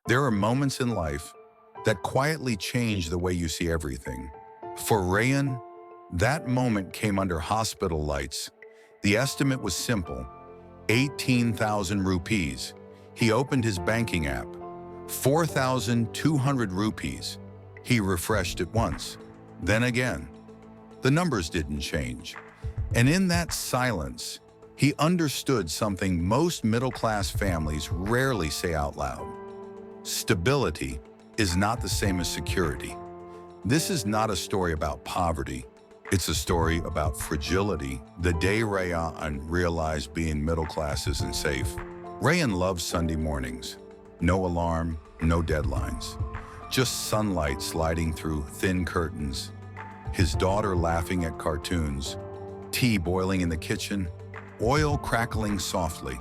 There are moments in life that quietly change the way you see everything. For Reyan, that moment came under hospital lights. The estimate was simple: 18,000 rupees. He opened his banking app. 4,200 rupees. He refreshed it once, then again. The numbers didn't change. And in that silence, he understood something most middle-class families rarely say out loud. Stability is not the same as security. This is not a story about poverty. It's a story about fragility. The day Reyan realized being middle class isn't safe. Reyan loves Sunday mornings. No alarm, no deadlines. Just sunlight sliding through thin curtains. His daughter laughing at cartoons. Tea boiling in the kitchen. Oil crackling softly.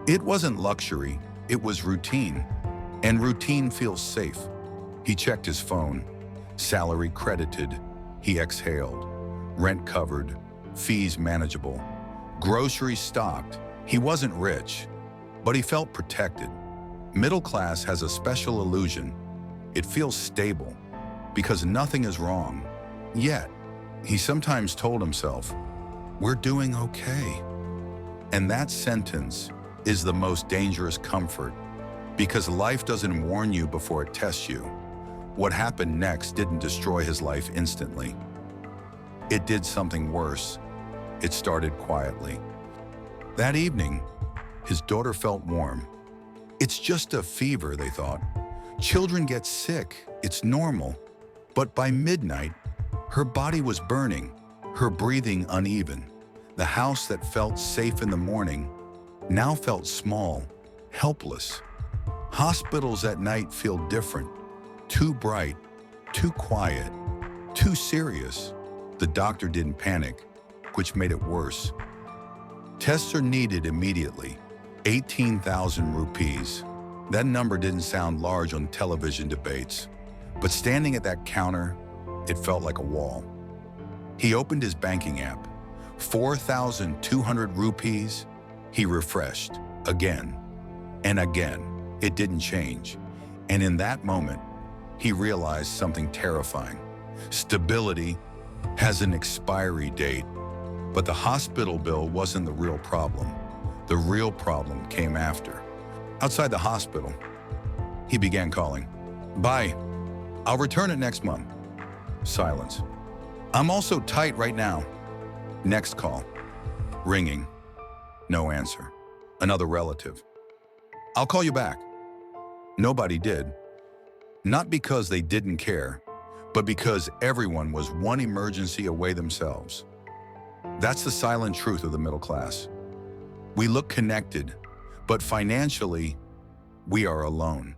It wasn't luxury, it was routine. And routine feels safe. He checked his phone. Salary credited. He exhaled. Rent covered. Fees manageable. Groceries stocked. He wasn't rich, but he felt protected. Middle class has a special illusion. It feels stable because nothing is wrong. Yet, he sometimes told himself, "We're doing okay." And that sentence is the most dangerous comfort, because life doesn't warn you before it tests you. What happened next didn't destroy his life instantly. It did something worse. It started quietly. That evening, his daughter felt warm. It's just a fever, they thought. Children get sick, it's normal. But by midnight, her body was burning, her breathing uneven. The house that felt safe in the morning now felt small, helpless. Hospitals at night feel different. Too bright, too quiet, too serious. The doctor didn't panic, which made it worse. Tests are needed immediately. 18,000 rupees. That number didn't sound large on television debates, but standing at that counter, it felt like a wall. He opened his banking app. 4,200 rupees. He refreshed again and again. It didn't change. And in that moment, he realized something terrifying. Stability has an expiry date, but the hospital bill wasn't the real problem. The real problem came after. Outside the hospital, he began calling. "Bye. I'll return it next month." Silence. "I'm also tight right now." Next call. Ringing. No answer. Another relative. "I'll call you back." Nobody did. Not because they didn't care, but because everyone was one emergency away themselves. That's the silent truth of the middle class. We look connected, but financially, we are alone.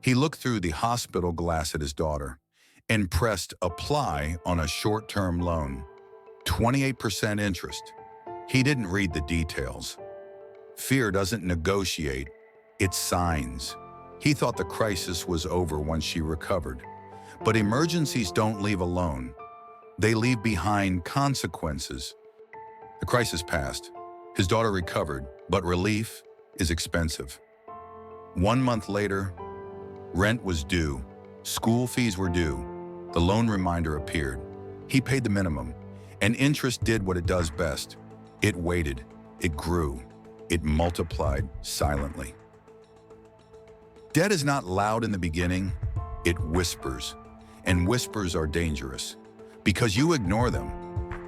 He looked through the hospital glass at his daughter and pressed apply on a short-term loan. 28% interest. He didn't read the details. Fear doesn't negotiate, it signs. He thought the crisis was over once she recovered. But emergencies don't leave alone. They leave behind consequences. The crisis passed. His daughter recovered, but relief is expensive. 1 month later, rent was due. School fees were due. The loan reminder appeared. He paid the minimum, and interest did what it does best. It waited, it grew, it multiplied silently. Debt is not loud in the beginning, it whispers. And whispers are dangerous because you ignore them.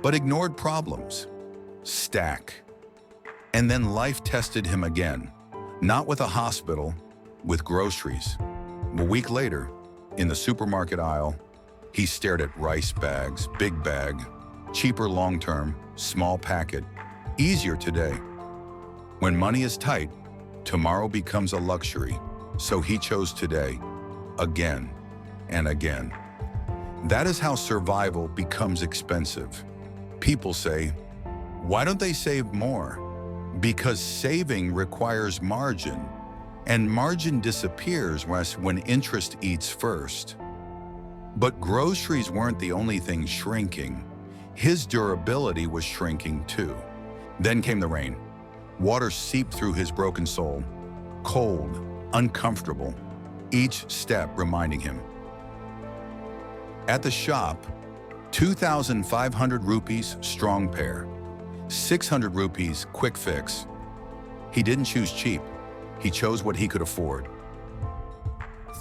But ignored problems stack. And then life tested him again, not with a hospital, with groceries. A week later, in the supermarket aisle, he stared at rice bags, big bag, cheaper long-term, small packet, easier today. When money is tight, tomorrow becomes a luxury. So he chose today, again and again. That is how survival becomes expensive. People say, why don't they save more? Because saving requires margin, and margin disappears when interest eats first. But groceries weren't the only thing shrinking. His durability was shrinking too. Then came the rain. Water seeped through his broken soul. Cold, uncomfortable, each step reminding him. At the shop, 2,500 rupees strong pair, 600 rupees quick fix. He didn't choose cheap, he chose what he could afford.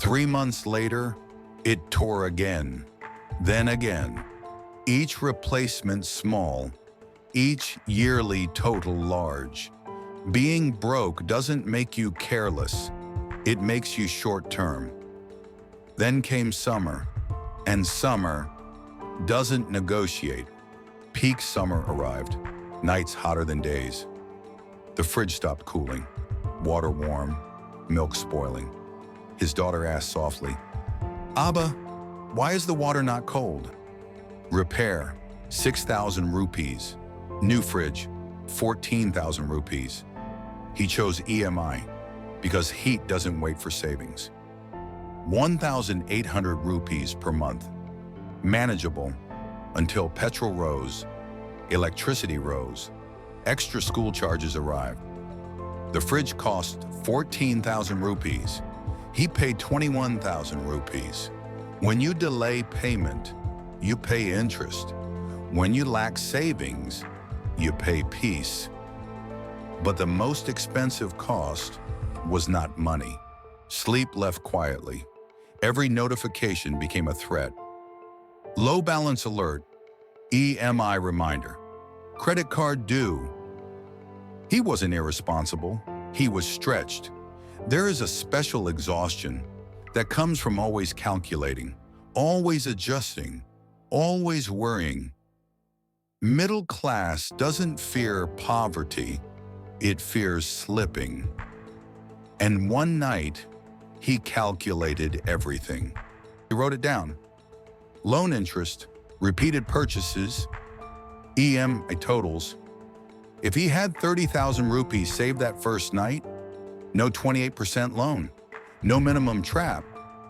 3 months later, it tore again, then again. Each replacement small, each yearly total large. Being broke doesn't make you careless, it makes you short-term. Then came summer, and summer doesn't negotiate. Peak summer arrived, nights hotter than days. The fridge stopped cooling, water warm, milk spoiling. His daughter asked softly, "Abba, why is the water not cold?" Repair, 6,000 rupees. New fridge, 14,000 rupees. He chose EMI because heat doesn't wait for savings. 1,800 rupees per month. Manageable until petrol rose, electricity rose, extra school charges arrived. The fridge cost 14,000 rupees. He paid 21,000 rupees. When you delay payment, you pay interest. When you lack savings, you pay peace. But the most expensive cost was not money. Sleep left quietly. Every notification became a threat. Low balance alert, EMI reminder, credit card due. He wasn't irresponsible, he was stretched. There is a special exhaustion that comes from always calculating, always adjusting, always worrying. Middle class doesn't fear poverty, it fears slipping. And one night, he calculated everything. He wrote it down. Loan interest, repeated purchases, EMI totals. If he had 30,000 rupees saved that first night, no 28% loan, no minimum trap,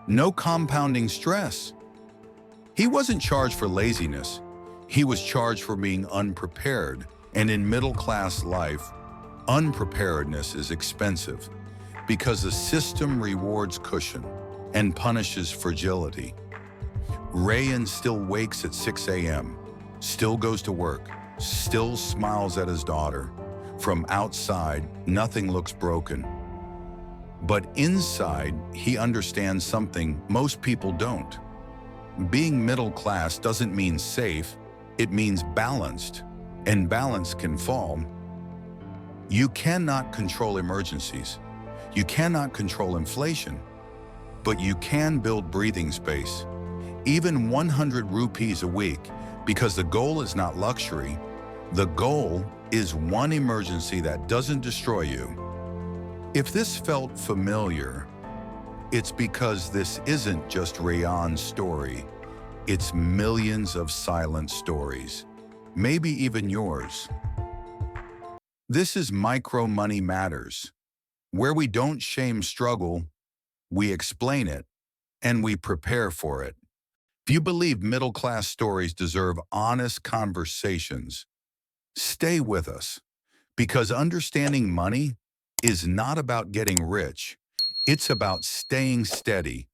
no compounding stress. He wasn't charged for laziness. He was charged for being unprepared. And in middle-class life, unpreparedness is expensive because the system rewards cushion and punishes fragility. Reyan still wakes at 6 a.m., still goes to work, still smiles at his daughter. From outside, nothing looks broken. But inside, he understands something most people don't. Being middle class doesn't mean safe, it means balanced, and balance can fall. You cannot control emergencies. You cannot control inflation, but you can build breathing space. Even 100 rupees a week, because the goal is not luxury. The goal is one emergency that doesn't destroy you. If this felt familiar, it's because this isn't just Reyan's story. It's millions of silent stories, maybe even yours. This is Micro Money Matters, where we don't shame struggle, we explain it, and we prepare for it. If you believe middle-class stories deserve honest conversations, stay with us, because understanding money is not about getting rich. It's about staying steady,